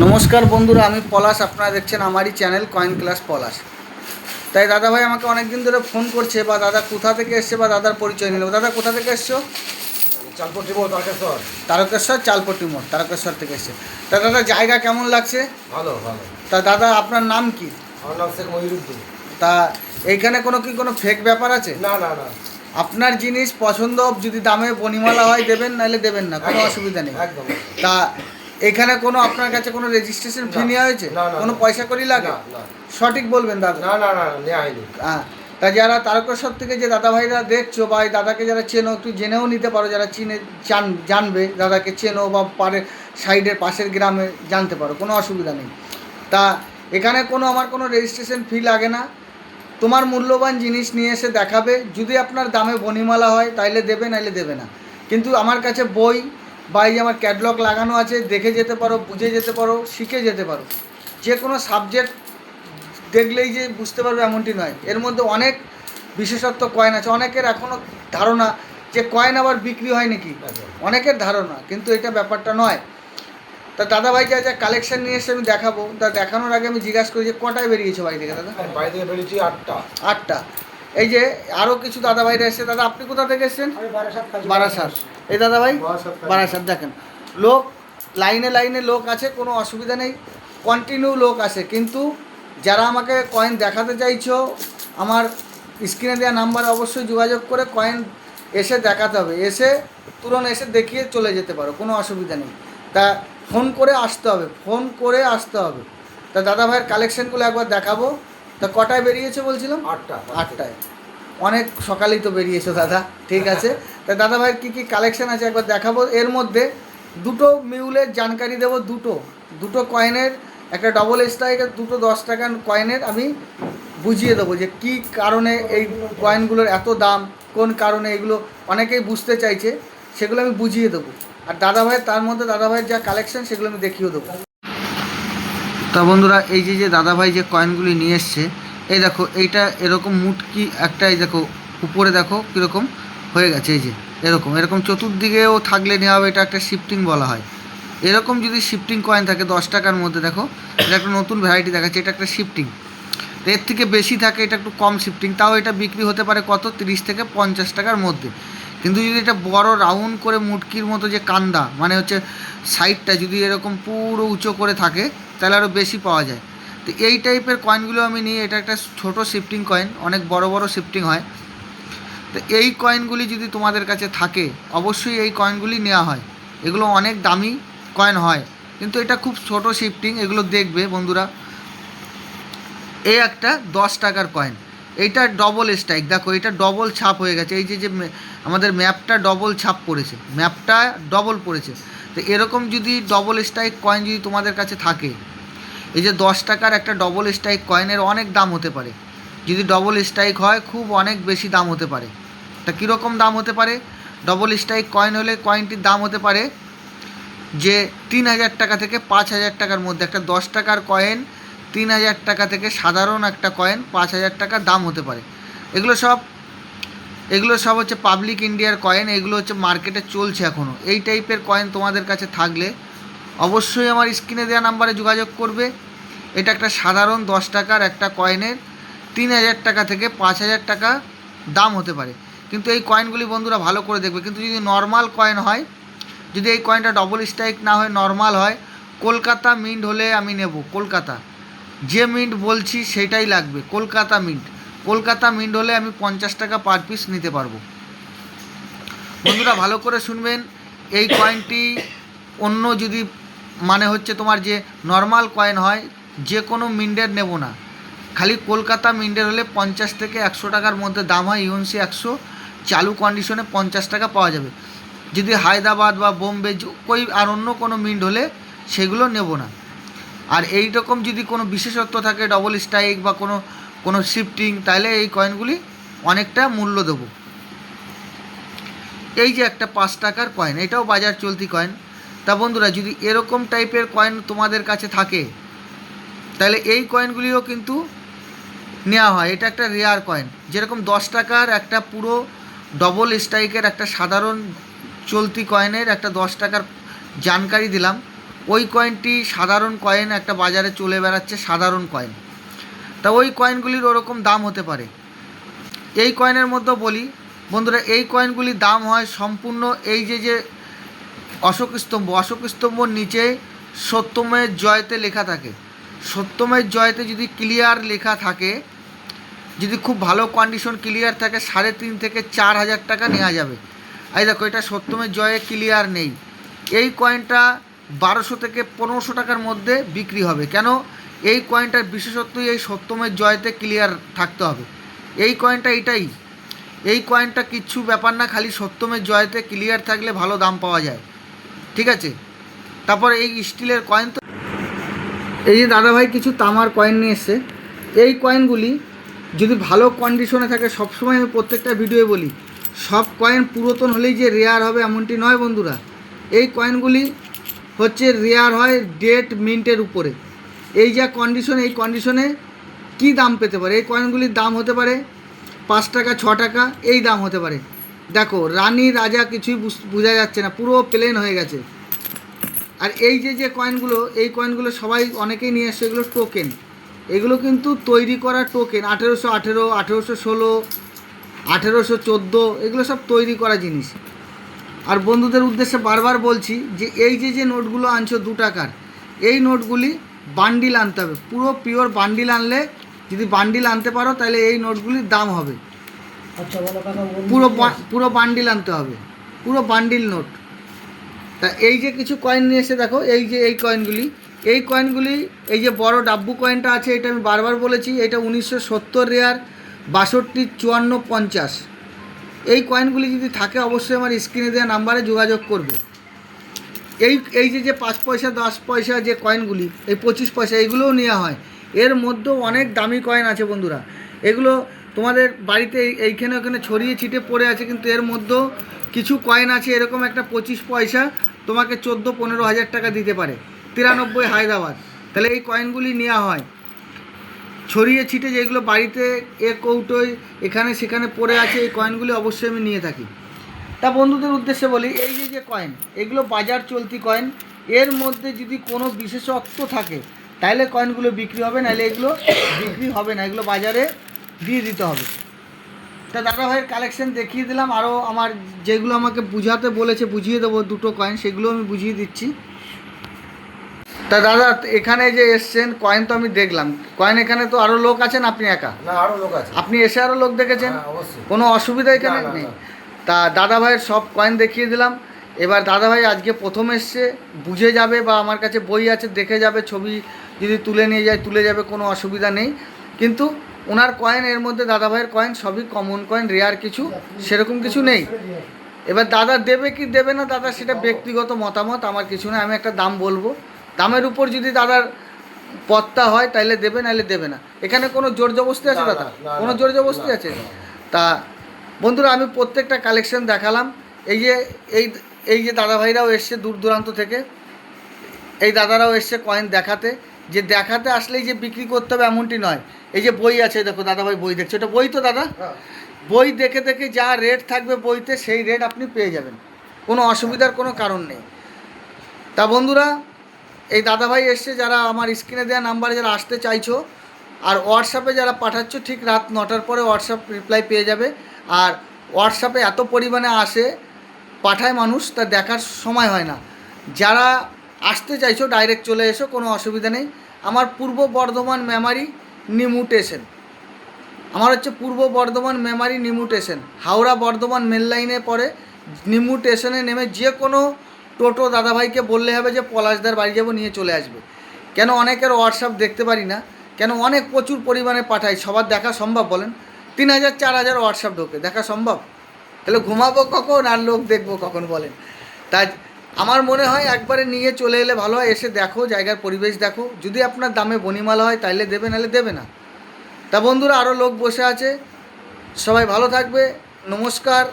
নমস্কার বন্ধুরা, আমি পলাশ। আপনারা দেখছেন আমারই চ্যানেল কয়েন ক্লাস পলাশ। তাই দাদাভাই আমাকে অনেক দিন ধরে ফোন করছে, বা দাদা কোথা থেকে এসছে, বা দাদার পরিচয় নিল। দাদা কোথা থেকে এসছো? চালপট্টি মোড়, তারকেশ্বর। তারকেশ্বর, চালপট্টি মোড়, তারকেশ্বর থেকে এসছে। তা দাদা জায়গা কেমন লাগছে? ভালো ভালো। তা দাদা আপনার নাম কি? আমার নাম শেখ মহিরুদ্দিন। তা এইখানে কোনো ফেক ব্যাপার আছে? না না না, আপনার জিনিস পছন্দ, যদি দামে বনিমালা হয় দেবেন, নাহলে দেবেন না, কোনো একদম, অসুবিধা নেই। একদম। তা এখানে আপনার কাছে কোনো রেজিস্ট্রেশন ফি না, নেওয়া হয়েছে? না, না, কোনো না। পয়সা করি লাগে? না না সঠিক বলবেন দাদা। না না না, নেওয়া হয়নি। হ্যাঁ। তা যারা তারকেশ্বর থেকে যে দাদা ভাইরা দেখছো, বা এই দাদাকে যারা চেনো, একটু জেনেও নিতে পারো। যারা জানবে দাদাকে চেনো, বা সাইডের পাশের গ্রামে জানতে পারো, কোনো অসুবিধা নেই। তা এখানে আমার কোনো রেজিস্ট্রেশন ফি লাগে না। তোমার মূল্যবান জিনিস নিয়ে এসে দেখাবে, যদি আপনার দামে বনিমালা হয় তাইলে দেবে, নাইলে দেবে না। কিন্তু আমার কাছে বই বা এই আমার ক্যাটলগ লাগানো আছে, দেখে যেতে পারো, বুঝে যেতে পারো, শিখে যেতে পারো। যে কোনো সাবজেক্ট দেখলেই যে বুঝতে পারবে এমনটি নয়। এর মধ্যে অনেক বিশেষত্ব কয়েন আছে। অনেকের এখনও ধারণা যে কয়েন আবার বিক্রি হয় নাকি, অনেকের ধারণা, কিন্তু এটা ব্যাপারটা নয়। তা দাদাভাই যা যা কালেকশন নিয়ে এসে আমি দেখাবো, তা দেখানোর আগে আমি জিজ্ঞাসা করি যে কটায় বেরিয়েছো বাড়ি থেকে দাদা? বাড়ি থেকে বেরিয়েছি 8টা। 8টা। এই যে আরও কিছু দাদাভাইরা এসছে। দাদা আপনি কোথা থেকে এসছেন? বারাসাত। এই দাদাভাই বারাসাত। দেখেন লোক, লাইনে লাইনে লোক আছে, কোনো অসুবিধা নেই, কন্টিনিউ লোক আছে। কিন্তু যারা আমাকে কয়েন দেখাতে চাইছো, আমার স্ক্রিনে দেওয়া নাম্বারে অবশ্যই যোগাযোগ করে কয়েন এসে দেখাতে হবে। তুরন্ত এসে দেখিয়ে চলে যেতে পারো, কোনো অসুবিধা নেই। তা ফোন করে আসতে হবে, ফোন করে আসতে হবে। তা দাদা ভাইয়ের কালেকশানগুলো একবার দেখাবো। তা কটায় বেরিয়েছে বলছিলাম? 8টা। 8টায়। অনেক সকালেই তো বেরিয়েছো দাদা, ঠিক আছে। তা দাদা ভাইয়ের কী কী কালেকশান আছে একবার দেখাবো। এর মধ্যে দুটো মিউলের জানকারি দেবো। দুটো কয়েনের, একটা ডবল স্ট্রাইকের, দুটো 10 টাকার কয়েনের আমি বুঝিয়ে দেবো যে কী কারণে এই কয়েনগুলোর এত দাম, কোন কারণে এগুলো অনেকেই বুঝতে চাইছে, সেগুলো আমি বুঝিয়ে দেবো। আর দাদা ভাইয়ের, তার মধ্যে দাদা ভাইয়ের যা কালেকশন সেগুলো আমি দেখিয়ে দেবো। তা বন্ধুরা, এই যে দাদাভাই যে কয়েনগুলি নিয়ে এসছে, এই দেখো, এইটা এরকম মুটকি একটা, এই দেখো উপরে দেখো কীরকম হয়ে গেছে। এই যে এরকম চতুর্দিকেও থাকলে নেওয়া হবে, এটা একটা শিফটিং বলা হয়। এরকম যদি শিফটিং কয়েন থাকে 10 টাকার মধ্যে, দেখো এটা একটা নতুন ভ্যারাইটি দেখাচ্ছে, এটা একটা শিফটিং। তো এর থেকে বেশি থাকে এটা একটু কম শিফটিং, তাও এটা বিক্রি হতে পারে কত, 30 থেকে 50 টাকার মধ্যে। কিন্তু যদি এটা বড় রাউন্ড করে মুটকির মতো যে কান্দা, মানে হচ্ছে সাইডটা যদি এরকম পুরো উঁচু করে থাকে, তাহলে আরও বেশি পাওয়া যায়। তো এই টাইপের কয়েনগুলো আমি নিই। এটা একটা ছোট শিফটিং কয়েন, অনেক বড় বড় শিফটিং হয়। তো এই কয়েনগুলি যদি তোমাদের কাছে থাকে, অবশ্যই এই কয়েনগুলি নেওয়া হয়। এগুলো অনেক দামি কয়েন হয়, কিন্তু এটা খুব ছোট শিফটিং। এগুলো দেখবে বন্ধুরা, এই একটা 10 টাকার কয়েন, এইটা ডবল স্ট্রাইক। দেখো এটা ডবল ছাপ হয়ে গেছে। এই যে আমাদের ম্যাপটা ডবল ছাপ পড়েছে, ম্যাপটা ডবল পড়েছে। তো এরকম যদি ডবল স্ট্রাইক কয়েন যদি তোমাদের কাছে থাকে, এই যে 10 টাকার একটা ডবল স্ট্রাইক কয়েনের অনেক দাম হতে পারে। যদি ডবল স্ট্রাইক হয়, খুব অনেক বেশি দাম হতে পারে। তা কীরকম দাম হতে পারে? ডবল স্ট্রাইক কয়েন হলে কয়েনটির দাম হতে পারে যে 3000 টাকা থেকে 5000 টাকার মধ্যে। একটা 10 টাকার কয়েন 3000 টাকা থেকে, সাধারণ একটা কয়েন 5000 টাকা দাম হতে পারে। এগুলো সব হচ্ছে পাবলিক ইন্ডিয়ার কয়েন। এগুলো হচ্ছে মার্কেটে চলছে এখনও। এই টাইপের কয়েন তোমাদের কাছে থাকলে অবশ্যই আমার স্ক্রিনে দেওয়া নাম্বারে যোগাযোগ করবে। এটা একটা সাধারণ 10 টাকার একটা কয়েনের 3000 টাকা থেকে 5000 টাকা দাম হতে পারে। কিন্তু এই কয়েনগুলি বন্ধুরা ভালো করে দেখবে। কিন্তু যদি নর্মাল কয়েন হয়, যদি এই কয়েনটা ডবল স্ট্রাইক না হয়, নর্মাল হয়, কলকাতা মিন্ট হলে আমি নেব। কলকাতা যে মিন্ট বলছি সেটাই লাগবে, কলকাতা মিন্ট হলে আমি 50 টাকা পার পিস নিতে পারবো। বন্ধুরা ভালো করে শুনবেন, এই কয়েনটি অন্য যদি, মানে হচ্ছে তোমার যে নর্মাল কয়েন হয়, যে কোনো মিন্টের নেব না, খালি কলকাতা মিন্টের হলে 50 থেকে 100 টাকার মধ্যে দাম হয়। ইউএনসি 100 চালু কন্ডিশনে 50 টাকা পাওয়া যাবে। যদি হায়দ্রাবাদ বা বোম্বে আর অন্য কোনো মিন্ট হলে সেগুলো নেব না। আর এই রকম যদি কোনো বিশেষত্ব থাকে, ডবল স্ট্রাইক বা কোনো শিফটিং, তাহলে এই কয়েনগুলি অনেকটা মূল্য দেবো। এই যে একটা 5 টাকার কয়েন, এটাও বাজার চলতি কয়েন। তা বন্ধুরা, যদি এরকম টাইপের কয়েন তোমাদের কাছে থাকে, তাহলে এই কয়েনগুলিও কিন্তু নেওয়া হয়। এটা একটা রেয়ার কয়েন। যেরকম 10 টাকার একটা পুরো ডবল স্ট্রাইকের একটা সাধারণ চলতি কয়েনের একটা 10 টাকার জানকারি দিলাম, ওই কয়েনটি সাধারণ কয়েন, একটা বাজারে চলে বেড়াচ্ছে সাধারণ কয়েন। তা ওই কয়েনগুলির ওরকম দাম হতে পারে। এই কয়েনের মধ্যে বলি বন্ধুরা, এই কয়েনগুলির দাম হয় সম্পূর্ণ এই যে অশোক স্তম্ভর নিচে সত্যমের জয়তে লেখা থাকে। সত্যমের জয়তে যদি ক্লিয়ার লেখা থাকে, যদি খুব ভালো কন্ডিশন ক্লিয়ার থাকে, 3.5 থেকে 4,000 টাকা নেওয়া যাবে। এই দেখো, এটা সত্যমের জয়ে ক্লিয়ার নেই। এই কয়েনটা 1200 থেকে 1500 টাকার মধ্যে বিক্রি হবে। কেন? এই কয়েনটার বিশেষত্বই এই সত্যমের জয়তে ক্লিয়ার থাকতে হবে। এই কয়েনটা এটাই, এই কয়েনটা কিচ্ছু ব্যাপার না, খালি সত্যমের জয়তে ক্লিয়ার থাকলে ভালো দাম পাওয়া যায়। ঠিক আছে, তারপর এই স্টিলের কয়েন। তো এই যে দাদাভাই কিছু তামার কয়েন নিয়ে এসছে। এই কয়েনগুলি যদি ভালো কন্ডিশনে থাকে, সবসময় আমি প্রত্যেকটা ভিডিওয়ে বলি, সব কয়েন পুরাতন হলেই যে রেয়ার হবে এমনটি নয় বন্ধুরা। এই কয়েনগুলি হচ্ছে রেয়ার হয় ডেট মিন্টের উপরে। এই যা কন্ডিশন, এই কন্ডিশনে কি দাম পেতে পারে? এই কয়েনগুলির দাম হতে পারে 5 টাকা 6 টাকা, এই দাম হতে পারে। দেখো, রানী রাজা কিছুই বোঝা যাচ্ছে না, পুরো প্লেন হয়ে গেছে। আর এই যে কয়েনগুলো, এই কয়েনগুলো সবাই অনেকেই নিয়ে আসছে, এগুলো টোকেন। এগুলো কিন্তু তৈরি করা টোকেন, 1818, 1816, 1814, এগুলো সব তৈরি করা জিনিস। আর বন্ধুদের উদ্দেশ্যে বারবার বলছি যে এই যে নোটগুলো আনছো 2 টাকার, এই নোটগুলি বান্ডিল আনতে হবে। পুরো পিওর বান্ডিল আনলে, যদি বান্ডিল আনতে পারো তাহলে এই নোটগুলির দাম হবে। পুরো বান্ডিল আনতে হবে, পুরো বান্ডিল নোট। তা এই যে কিছু কয়েন নিয়ে এসে দেখো, এই যে এই কয়েনগুলি, এই কয়েনগুলি, এই যে বড় ডাব্বু কয়েনটা আছে, এটা আমি বারবার বলেছি, এটা 1970 রেয়ার, 62, 54, 50। এই কয়েনগুলি যদি থাকে অবশ্যই আমার স্ক্রিনে দেওয়া নাম্বারে যোগাযোগ করবে। এই যে 5 পয়সা 10 পয়সা যে কয়েনগুলি, এই 25 পয়সা, এগুলোও নেওয়া হয়। এর মধ্যেও অনেক দামি কয়েন আছে বন্ধুরা। এগুলো তোমাদের বাড়িতে এইখানে ওখানে ছড়িয়ে ছিটে পড়ে আছে, কিন্তু এর মধ্যেও কিছু কয়েন আছে এরকম, একটা 25 পয়সা তোমাকে 14-15 হাজার টাকা দিতে পারে। 93 হায়দ্রাবাদ। তাহলে এই কয়েনগুলি নেওয়া হয়। ছড়িয়ে ছিটে যেগুলো বাড়িতে কৌটোয় এখানে সেখানে পড়ে আছে, এই কয়েনগুলি অবশ্যই আমি নিয়ে থাকি। তা বন্ধুদের উদ্দেশ্যে বলি, এই যে কয়েন, এগুলো বাজার চলতি কয়েন। এর মধ্যে যদি কোনো বিশেষত্ব থাকে তাহলে কয়েনগুলো বিক্রি হবে, নাহলে এগুলো বিক্রি হবে না, এগুলো বাজারে দিয়ে দিতে হবে। তা দাদা ভাইয়ের কালেকশন দেখিয়ে দিলাম। আরও আমার যেগুলো আমাকে বুঝাতে বলেছে বুঝিয়ে দেবো, 2টো কয়েন, সেগুলো আমি বুঝিয়ে দিচ্ছি। তা দাদা, এখানে যে এসছেন, কয়েন তো আমি দেখলাম, কয়েন এখানে তো আরও লোক আছেন, আপনি একা? না, আরো লোক আছে। আপনি এসে আরও লোক দেখেছেন? অবশ্যই। কোনো অসুবিধা এখানে নেই? তা দাদা ভাইয়ের সব কয়েন দেখিয়ে দিলাম। এবার দাদা ভাই আজকে প্রথম এসছে, বুঝে যাবে, বা আমার কাছে বই আছে দেখে যাবে, ছবি যদি তুলে নিয়ে যায় তুলে যাবে, কোনো অসুবিধা নেই। কিন্তু ওনার কয়েন, এর মধ্যে দাদা ভাইয়ের কয়েন সবই কমন কয়েন, রেয়ার কিছু সেরকম কিছু নেই। এবার দাদা দেবে কি দেবে না, দাদা সেটা ব্যক্তিগত মতামত, আমার কিছু না। আমি একটা দাম বলবো, দামের উপর যদি দাদার পত্তা হয় তাহলে দেবে, নাহলে দেবে না। এখানে কোনো জোর জবস্তি আছে দাদা? কোনো জোর জবস্তি আছে? তা বন্ধুরা, আমি প্রত্যেকটা কালেকশন দেখালাম। এই যে দাদা ভাইরাও এসছে দূর দূরান্ত থেকে, এই দাদারাও এসছে কয়েন দেখাতে। যে দেখাতে আসলেই যে বিক্রি করতে হবে এমনটি নয়। এই যে বই আছে, দেখো দাদা ভাই বই দেখছে, ওটা বই তো দাদা? বই দেখে দেখে যা রেট থাকবে বইতে, সেই রেট আপনি পেয়ে যাবেন, কোনো অসুবিধার কোনো কারণ নেই। তা বন্ধুরা, এই দাদাভাই এসছে, যারা আমার স্ক্রিনে দেওয়া নাম্বারে যারা আসতে চাইছো, আর হোয়াটসঅ্যাপে যারা পাঠাচ্ছ, ঠিক রাত 9টার পরে হোয়াটসঅ্যাপ রিপ্লাই পেয়ে যাবে। আর হোয়াটসঅ্যাপে এত পরিমাণে আসে, পাঠায় মানুষ, তা দেখার সময় হয় না। যারা আসতে চাইছো ডাইরেক্ট চলে এসো, কোনো অসুবিধা নেই। আমার পূর্ব বর্ধমান মেমারি নিমু স্টেশন, আমার হচ্ছে পূর্ব বর্ধমান মেমারি নিমু স্টেশন, হাওড়া বর্ধমান মেন লাইনে পরে। নিমু স্টেশনে নেমে যে কোনো টোটো দাদাভাইকে বললে হবে যে পলাশদার বাড়ি যাব, নিয়ে চলে আসবে। কেন অনেকের হোয়াটসঅ্যাপ দেখতে পারি না, কেন অনেক প্রচুর পরিমাণে পাঠাই, সবার দেখা সম্ভব বলেন? 3000 4000 হোয়াটসঅ্যাপ ঢোকে, দেখা সম্ভব? তাহলে ঘুমাবো কখন আর লোক দেখবো কখন বলেন? তাই আমার মনে হয় একবারে নিয়ে চলে এলে ভালো হয়। এসে দেখো, জায়গার পরিবেশ দেখো, যদি আপনার দামে বনিমালা হয় তাইলে দেবে, নাহলে দেবে না। তা বন্ধুরা, আরও লোক বসে আছে, সবাই ভালো থাকবে। নমস্কার,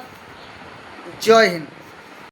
জয় হিন্দ।